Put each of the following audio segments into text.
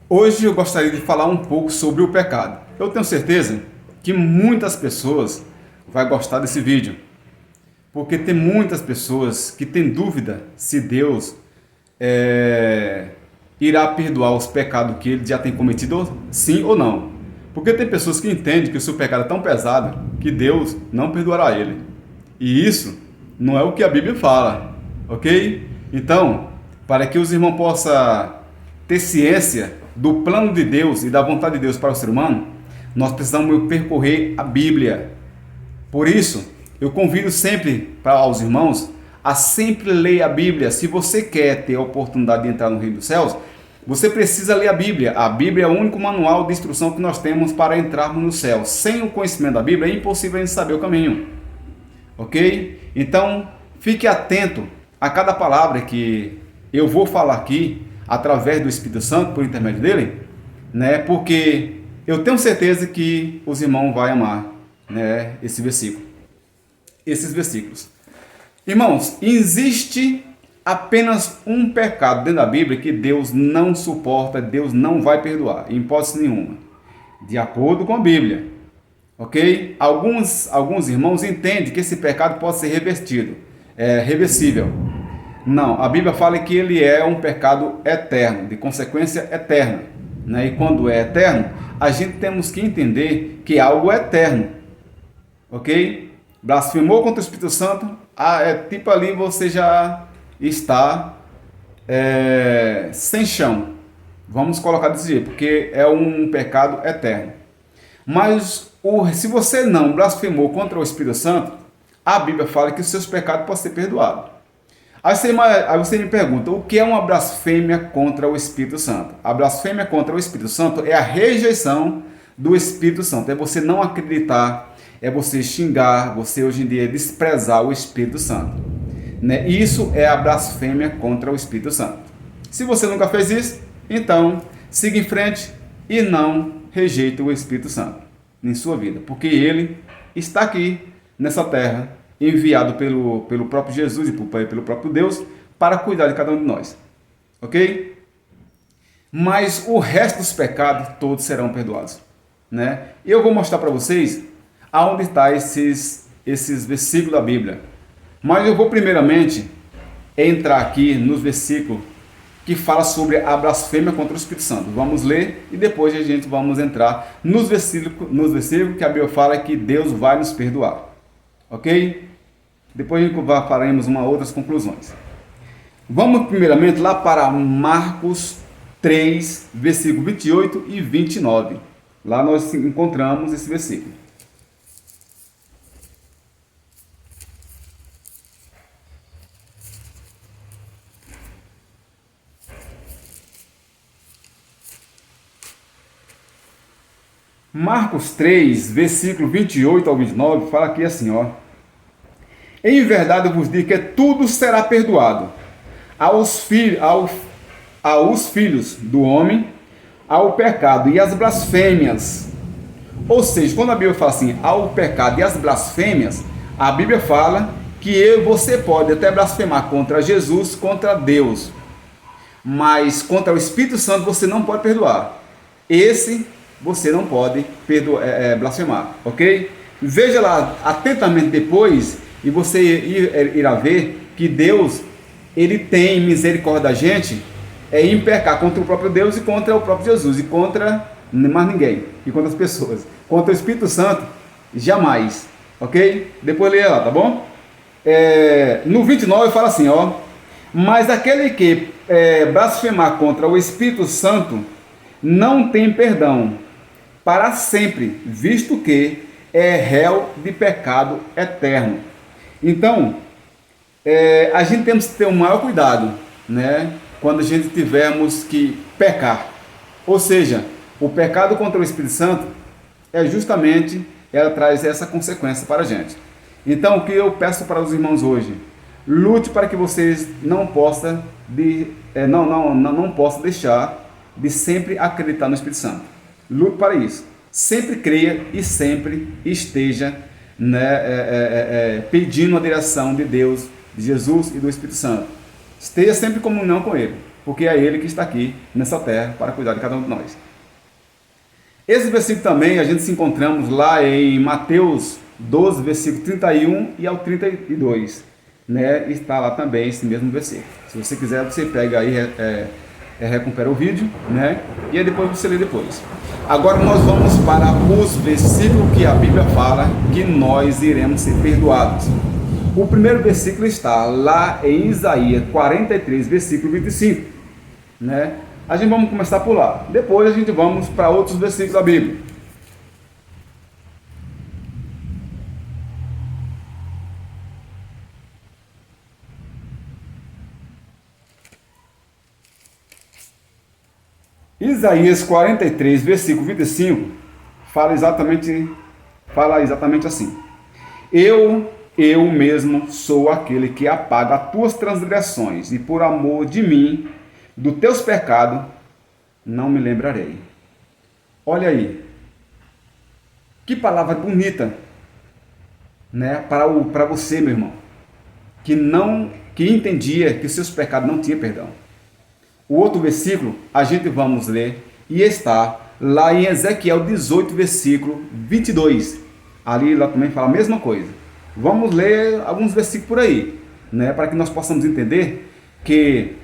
Hoje eu gostaria de falar um pouco sobre o pecado. Eu tenho certeza que muitas pessoas vão gostar desse vídeo, porque tem muitas pessoas que têm dúvida se Deus irá perdoar os pecados que ele já tem cometido, sim ou não. Porque tem pessoas que entendem que o seu pecado é tão pesado que Deus não perdoará ele. E isso não é o que a Bíblia fala, ok? Então, para que os irmãos possam ter ciência do plano de Deus e da vontade de Deus para o ser humano, nós precisamos percorrer a Bíblia. Por isso, eu convido sempre para os irmãos a sempre ler a Bíblia. Se você quer ter a oportunidade de entrar no reino dos céus, você precisa ler a Bíblia. A Bíblia é o único manual de instrução que nós temos para entrarmos no céu. Sem o conhecimento da Bíblia é impossível a gente saber o caminho. Ok? Então, fique atento a cada palavra que eu vou falar aqui, através do Espírito Santo, por intermédio dele, né? Porque eu tenho certeza que os irmãos vão amar, né, esses versículos. Irmãos, existe apenas um pecado dentro da Bíblia que Deus não suporta, Deus não vai perdoar, em hipótese nenhuma, de acordo com a Bíblia. Ok? Alguns irmãos entendem que esse pecado pode ser reversível. Não, a Bíblia fala que ele é um pecado eterno, de consequência eterna, né? E quando é eterno, a gente temos que entender que é algo eterno, ok? Blasfemou contra o Espírito Santo, tipo ali você já está sem chão. Vamos colocar desse jeito, porque é um pecado eterno. Mas se você não blasfemou contra o Espírito Santo, a Bíblia fala que os seus pecados podem ser perdoados. Aí você me pergunta, o que é uma blasfêmia contra o Espírito Santo? A blasfêmia contra o Espírito Santo é a rejeição do Espírito Santo. É você não acreditar, é você xingar, você hoje em dia desprezar o Espírito Santo, né? Isso é a blasfêmia contra o Espírito Santo. Se você nunca fez isso, então siga em frente e não rejeite o Espírito Santo em sua vida, porque ele está aqui nessa terra, enviado pelo próprio Jesus e pelo próprio Deus para cuidar de cada um de nós, ok? Mas o resto dos pecados todos serão perdoados, né? Eu vou mostrar para vocês aonde está esses versículos da Bíblia, mas eu vou primeiramente entrar aqui nos versículos que fala sobre a blasfêmia contra o Espírito Santo. Vamos ler e depois a gente vamos entrar nos versículos que a Bíblia fala que Deus vai nos perdoar. Ok? Depois faremos outras conclusões. Vamos primeiramente lá para Marcos 3, versículo 28 e 29. Lá nós encontramos esse versículo. Marcos 3, versículo 28 ao 29, fala aqui assim, ó. Em verdade eu vos digo que tudo será perdoado aos filhos do homem, ao pecado e às blasfêmias. Ou seja, quando a Bíblia fala assim, ao pecado e às blasfêmias, a Bíblia fala que você pode até blasfemar contra Jesus, contra Deus, mas contra o Espírito Santo você não pode perdoar. Esse você não pode blasfemar, ok? Veja lá atentamente depois e você irá ver que Deus, ele tem misericórdia da gente em pecar contra o próprio Deus e contra o próprio Jesus e contra mais ninguém, e contra as pessoas. Contra o Espírito Santo, jamais, ok? Depois leia lá, tá bom? No 29 fala assim, ó. Mas aquele que blasfemar contra o Espírito Santo não tem perdão para sempre, visto que é réu de pecado eterno. Então, a gente temos que ter o maior cuidado, né, quando a gente tivermos que pecar. Ou seja, o pecado contra o Espírito Santo ela traz essa consequência para a gente. Então, o que eu peço para os irmãos hoje? Lute para que vocês não possam deixar de sempre acreditar no Espírito Santo. Lute para isso. Sempre creia e sempre esteja, né, pedindo a direção de Deus, de Jesus e do Espírito Santo. Esteja sempre em comunhão com Ele. porque é Ele que está aqui nessa terra para cuidar de cada um de nós. Esse versículo também a gente se encontramos lá em Mateus 12, versículo 31 e ao 32, né? Está lá também esse mesmo versículo. Se você quiser, você pega aí, recupera o vídeo, né? E aí depois você lê depois. Agora nós vamos para os versículos que a Bíblia fala que nós iremos ser perdoados. O primeiro versículo está lá em Isaías 43, versículo 25, né? A gente vamos começar por lá. Depois a gente vamos para outros versículos da Bíblia. Isaías 43, versículo 25, fala exatamente assim. Eu mesmo sou aquele que apaga as tuas transgressões, e por amor de mim, dos teus pecados, não me lembrarei. Olha aí, que palavra bonita, né, para você, meu irmão, que entendia que seus pecados não tinham perdão. O outro versículo a gente vamos ler e está lá em Ezequiel 18, versículo 22. Ali lá também fala a mesma coisa. Vamos ler alguns versículos por aí, né, para que nós possamos entender que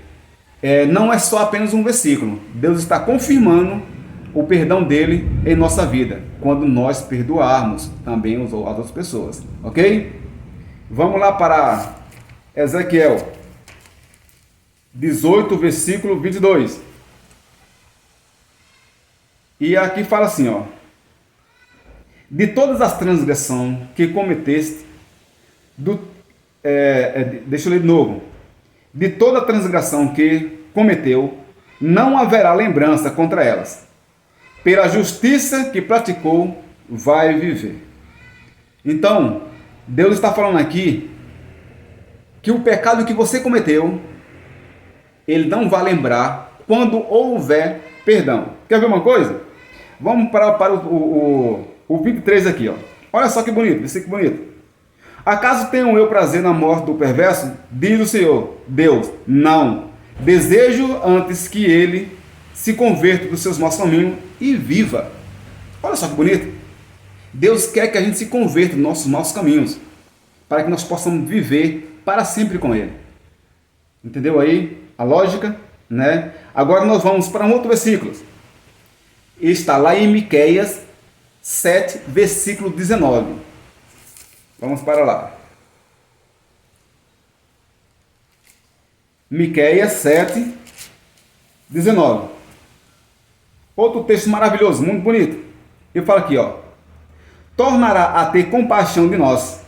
não é só apenas um versículo. Deus está confirmando o perdão dele em nossa vida, quando nós perdoarmos também as outras pessoas, ok? Vamos lá para Ezequiel 18, versículo 22. E aqui fala assim, ó: de todas as transgressões que cometeste, deixa eu ler de novo. De toda a transgressão que cometeu, não haverá lembrança contra elas. Pela justiça que praticou, vai viver. Então, Deus está falando aqui que o pecado que você cometeu, Ele não vai lembrar quando houver perdão. Quer ver uma coisa? Vamos para o 23 aqui, ó. Olha só que bonito, versículo bonito. Acaso tenho eu prazer na morte do perverso? Diz o Senhor, Deus, não. Desejo antes que ele se converta dos seus maus caminhos e viva. Olha só que bonito. Deus quer que a gente se converta dos nossos maus caminhos, para que nós possamos viver para sempre com Ele. Entendeu aí a lógica, né? Agora nós vamos para um outro versículo. Está lá em Miqueias 7, versículo 19. Vamos para lá. Miqueias 7, 19. Outro texto maravilhoso, muito bonito. Eu falo aqui, ó. Tornará a ter compaixão de nós,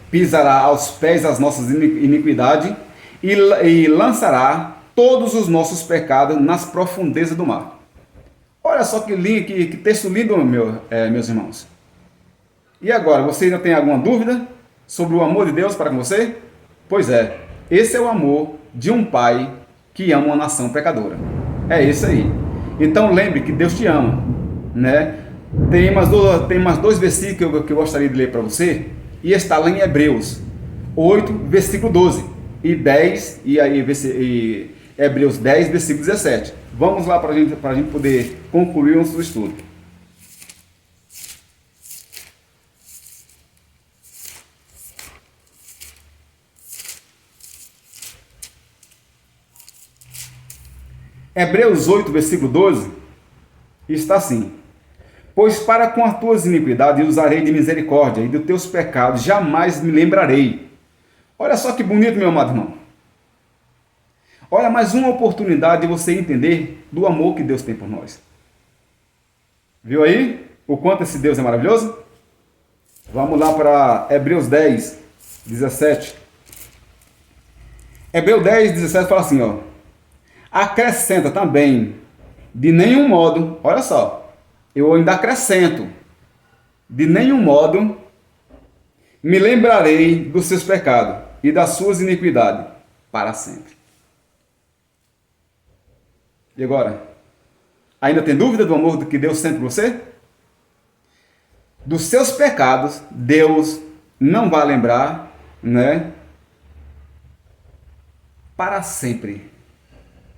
pisará aos pés as nossas iniquidades e lançará todos os nossos pecados nas profundezas do mar. Olha só que texto lindo, meus irmãos. E agora, você ainda tem alguma dúvida sobre o amor de Deus para com você? Pois é, esse é o amor de um pai que ama uma nação pecadora. É isso aí. Então lembre que Deus te ama, né? Tem mais dois versículos que eu gostaria de ler para você, e está lá em Hebreus 8, versículo 12, e 10, e Hebreus 10, versículo 17. Vamos lá para a gente poder concluir o nosso estudo. Hebreus 8, versículo 12, está assim: pois para com as tuas iniquidades usarei de misericórdia, e dos teus pecados jamais me lembrarei. Olha só que bonito, meu amado irmão. Olha, mais uma oportunidade de você entender do amor que Deus tem por nós. Viu aí o quanto esse Deus é maravilhoso? Vamos lá para Hebreus 10, 17. Hebreus 10, 17 fala assim, ó: acrescenta também, de nenhum modo, olha só, eu ainda acrescento, de nenhum modo me lembrarei dos seus pecados e das suas iniquidades para sempre. E agora? Ainda tem dúvida do amor que Deus sente por você? Dos seus pecados, Deus não vai lembrar, né? Para sempre.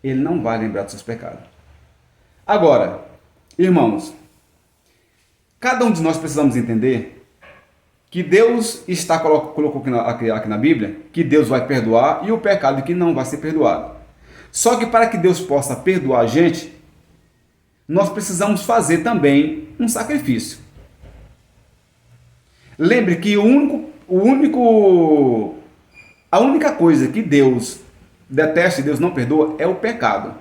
Ele não vai lembrar dos seus pecados. Agora, irmãos, cada um de nós precisamos entender que Deus colocou aqui na Bíblia que Deus vai perdoar e o pecado que não vai ser perdoado. Só que para que Deus possa perdoar a gente, nós precisamos fazer também um sacrifício. Lembre que a única coisa que Deus detesta e Deus não perdoa é o pecado.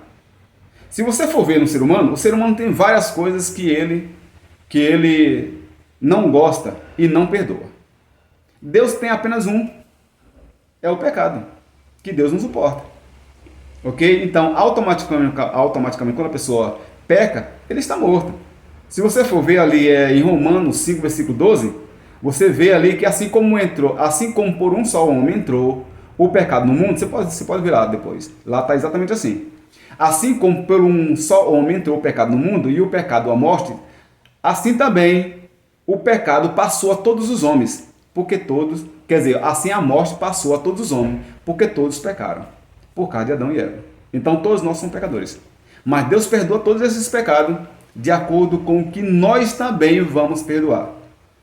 Se você for ver no ser humano, o ser humano tem várias coisas que ele não gosta e não perdoa. Deus tem apenas um, é o pecado, que Deus não suporta. Ok? Então, automaticamente quando a pessoa peca, ele está morto. Se você for ver ali em Romanos 5, versículo 12, você vê ali que assim como por um só homem entrou o pecado no mundo, você pode virar depois. Lá está exatamente assim. Assim como por um só homem entrou o pecado no mundo e o pecado a morte, assim também o pecado passou a todos os homens, assim a morte passou a todos os homens, porque todos pecaram, por causa de Adão e Eva. Então todos nós somos pecadores. Mas Deus perdoa todos esses pecados de acordo com o que nós também vamos perdoar.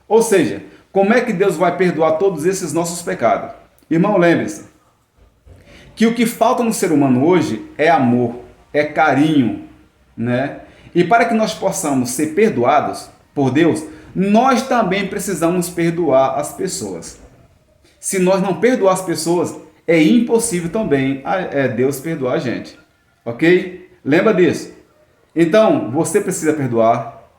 Ou seja, como é que Deus vai perdoar todos esses nossos pecados? Irmão, lembre-se que o que falta no ser humano hoje é amor, é carinho, né? E para que nós possamos ser perdoados por Deus, nós também precisamos perdoar as pessoas. Se nós não perdoar as pessoas, é impossível também Deus perdoar a gente. Ok? Lembra disso. Então, você precisa perdoar.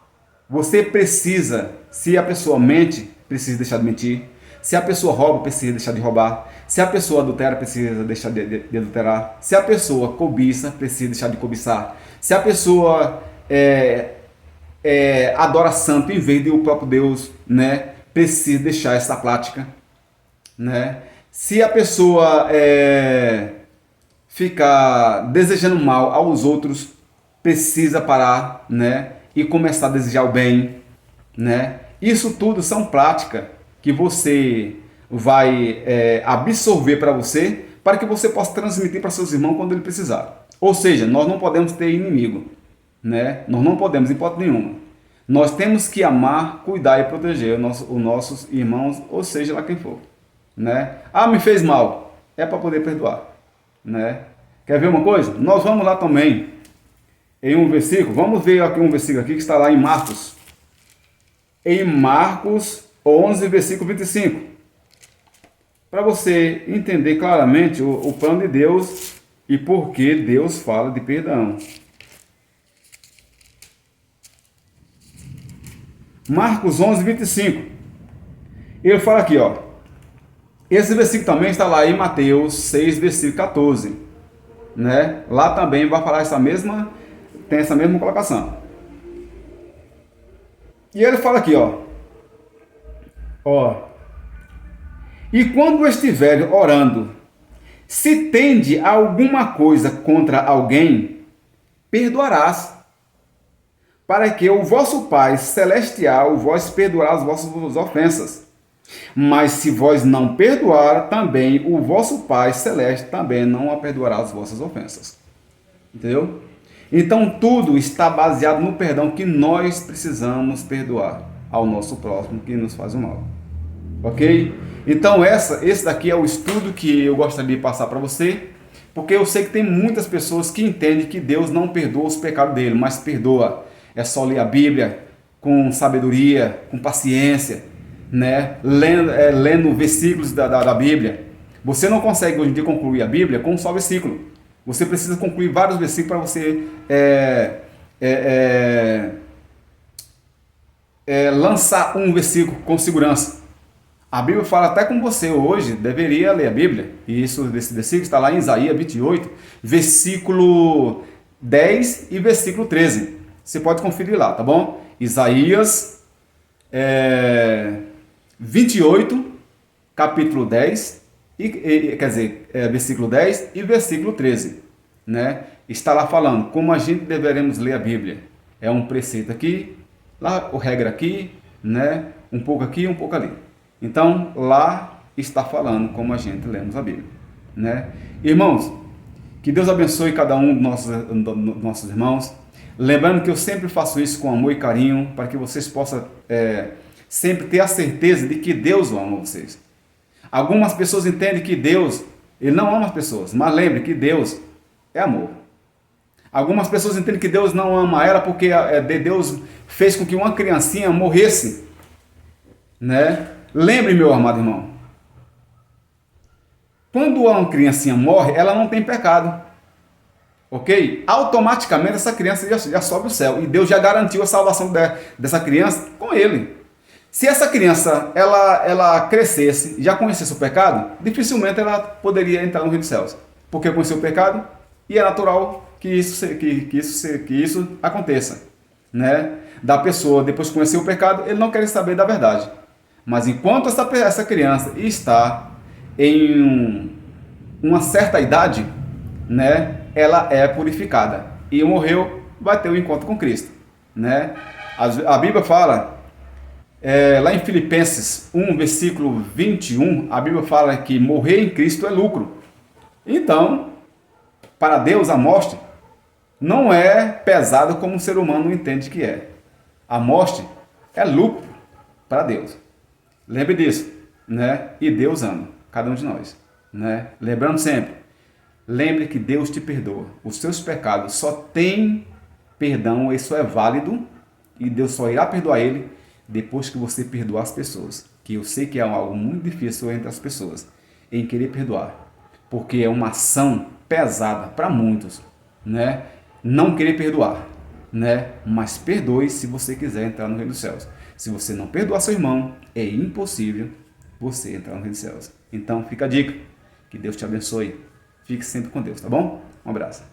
Você precisa, se a pessoa mente, precisa deixar de mentir. Se a pessoa rouba, precisa deixar de roubar. Se a pessoa adultera, precisa deixar de adulterar. Se a pessoa cobiça, precisa deixar de cobiçar. Se a pessoa adora santo em vez de o próprio Deus, né, precisa deixar essa prática, né? Se a pessoa fica desejando mal aos outros, precisa parar, né, e começar a desejar o bem, né? Isso tudo são práticas que você vai absorver para você, para que você possa transmitir para seus irmãos quando ele precisar. Ou seja, nós não podemos ter inimigo, né? Nós não podemos, em hipótese nenhuma. Nós temos que amar, cuidar e proteger os nossos irmãos, ou seja lá quem for, né? Ah, me fez mal, é para poder perdoar, né? Quer ver uma coisa? Nós vamos lá também em um versículo, vamos ver aqui um versículo aqui que está lá em Marcos. Em Marcos 11, versículo 25. Para você entender claramente o plano de Deus e por que Deus fala de perdão. Marcos 11, 25. Ele fala aqui, ó. Esse versículo também está lá em Mateus 6, versículo 14. Né? Lá também vai falar tem essa mesma colocação. E ele fala aqui, ó. E quando estiver orando, se tende alguma coisa contra alguém, perdoarás, para que o vosso Pai Celestial vos perdoará as vossas ofensas. Mas se vós não perdoar, também o vosso Pai Celeste também não a perdoará as vossas ofensas. Entendeu? Então tudo está baseado no perdão que nós precisamos perdoar ao nosso próximo que nos faz o mal. Ok? Então esse daqui é o estudo que eu gostaria de passar para você, porque eu sei que tem muitas pessoas que entendem que Deus não perdoa os pecados dele, mas perdoa. É só ler a Bíblia com sabedoria, com paciência, né? Lendo versículos da Bíblia. Você não consegue hoje em dia concluir a Bíblia com um só versículo. Você precisa concluir vários versículos para você lançar um versículo com segurança. A Bíblia fala até com você hoje, deveria ler a Bíblia. E esse versículo está lá em Isaías 28, versículo 10 e versículo 13. Você pode conferir lá, tá bom? Isaías 28, capítulo 10, versículo 10 e versículo 13. Né? Está lá falando como a gente deveremos ler a Bíblia. É um preceito aqui, lá o regra aqui, né? Um pouco aqui e um pouco ali. Então, lá está falando como a gente lemos a Bíblia, né? Irmãos, Que Deus abençoe cada um dos nossos irmãos. Lembrando que eu sempre faço isso com amor e carinho, para que vocês possam sempre ter a certeza de que Deus ama vocês. Algumas pessoas entendem que Deus, Ele não ama as pessoas, mas lembre que Deus é amor. Algumas pessoas entendem que Deus não ama ela porque Deus fez com que uma criancinha morresse, né? Lembre, meu amado irmão, quando uma criancinha morre, ela não tem pecado, ok? Automaticamente essa criança já sobe o céu e Deus já garantiu a salvação dessa criança com Ele. Se essa criança ela crescesse e já conhecesse o pecado, dificilmente ela poderia entrar no reino dos céus, porque conheceu o pecado e é natural que isso aconteça, né? Da pessoa, depois de conhecer o pecado, ele não quer saber da verdade. Mas enquanto essa criança está em uma certa idade, né, ela é purificada e morreu, vai ter um encontro com Cristo, né? A Bíblia fala, lá em Filipenses 1, versículo 21, a Bíblia fala que morrer em Cristo é lucro. Então, para Deus, a morte não é pesado como o ser humano entende que é. A morte é lucro para Deus. Lembre disso, né? E Deus ama cada um de nós, né? Lembrando sempre, lembre que Deus te perdoa. Os seus pecados só têm perdão, isso é válido, e Deus só irá perdoar ele depois que você perdoar as pessoas. Que eu sei que é algo muito difícil entre as pessoas, em querer perdoar, porque é uma ação pesada para muitos, né? Não querer perdoar, né? Mas perdoe se você quiser entrar no reino dos céus. Se você não perdoar seu irmão, é impossível você entrar no reino dos céus. Então fica a dica, que Deus te abençoe. Fique sempre com Deus, tá bom? Um abraço.